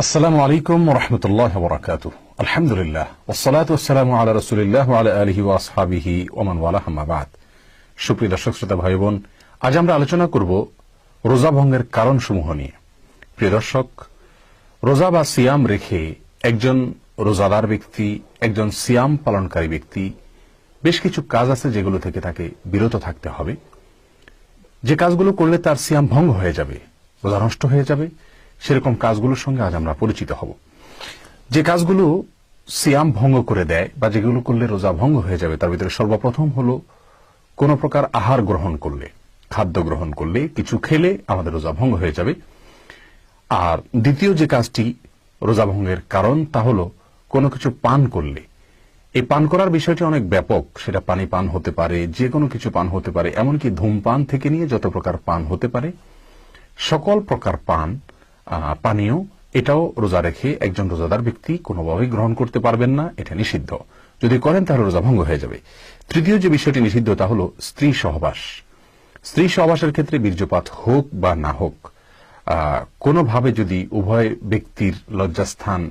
আসসালামু আলাইকুম ওয়া রাহমাতুল্লাহি ওয়া বারাকাতুহু। আলহামদুলিল্লাহ ওয়াসসালাতু ওয়াসসালামু আলা রাসূলিল্লাহ ওয়া আলা আলিহি ওয়া আসহাবিহি ওয়া মান ওয়ালাহ, আম্মা বা'দ। সুপ্রিয় দর্শক শ্রোতা ভাই বোন, আজ আমরা আলোচনা করব রোজা ভঙ্গের কারণসমূহ নিয়ে। প্রিয় দর্শক, রোজা বা সিয়াম রেখে একজন রোজাদার ব্যক্তি, একজন সিয়াম পালনকারী ব্যক্তি বেশ কিছু কাজ আছে যেগুলো থেকে তাকে বিরত থাকতে হবে। যে কাজগুলো করলে তার সিয়াম ভঙ্গ হয়ে যাবে, রোজা নষ্ট হয়ে যাবে, সেরকম কাজগুলোর সঙ্গে আজ আমরা পরিচিত হব। যে কাজগুলো সিয়াম ভঙ্গ করে দেয় বা যেগুলো করলে রোজা ভঙ্গ হয়ে যাবে, তার ভিতরে সর্বপ্রথম হল কোন প্রকার আহার গ্রহণ করলে, খাদ্য গ্রহণ করলে, কিছু খেলে আমাদের রোজা ভঙ্গ হয়ে যাবে। আর দ্বিতীয় যে কাজটি রোজা ভঙ্গের কারণ, তা হল কোনো কিছু পান করলে। এই পান করার বিষয়টি অনেক ব্যাপক, সেটা পানি পান হতে পারে, যে কোনো কিছু পান হতে পারে, এমনকি ধূমপান থেকে নিয়ে যত প্রকার পান হতে পারে সকল প্রকার পান পানীয়, এটাও রোজা রেখে একজন রোজাদার ব্যক্তি কোনোভাবেই গ্রহণ করতে পারবেন না, এটা নিষিদ্ধ। যদি করেন তাহলে রোজা ভঙ্গ হয়ে যাবে। তৃতীয় যে বিষয়টি নিষিদ্ধ তা হল স্ত্রী সহবাস। স্ত্রী সহবাসের ক্ষেত্রে বীর্যপাত হোক বা না হোক, কোনোভাবে যদি উভয় ব্যক্তির লজ্জাস্থান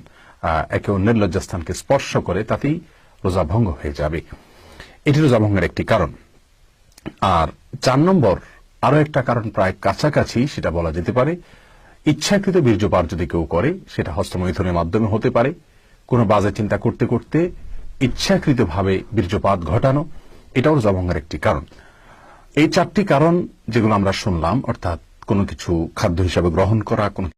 একে অন্যের লজ্জাস্থানকে স্পর্শ করে, তাতেই রোজা ভঙ্গ হয়ে যাবে। এটি রোজা ভঙ্গের একটি কারণ। আর 4 নম্বর আরো একটা কারণ প্রায় কাছাকাছি, সেটা বলা যেতে পারে ইচ্ছাকৃত বীর্যপাত যদি কেউ করে, সেটা হস্তমৈথুনের মাধ্যমে হতে পারে। কোনো বাজে চিন্তা করতে করতে ইচ্ছাকৃতভাবে বীর্যপাত ঘটানো, এটাও রোজা ভঙ্গের একটি কারণ। এই 4টি কারণ যেগুলো আমরা শুনলাম, অর্থাৎ কোনো কিছু খাদ্য হিসাবে গ্রহণ করা, কোনো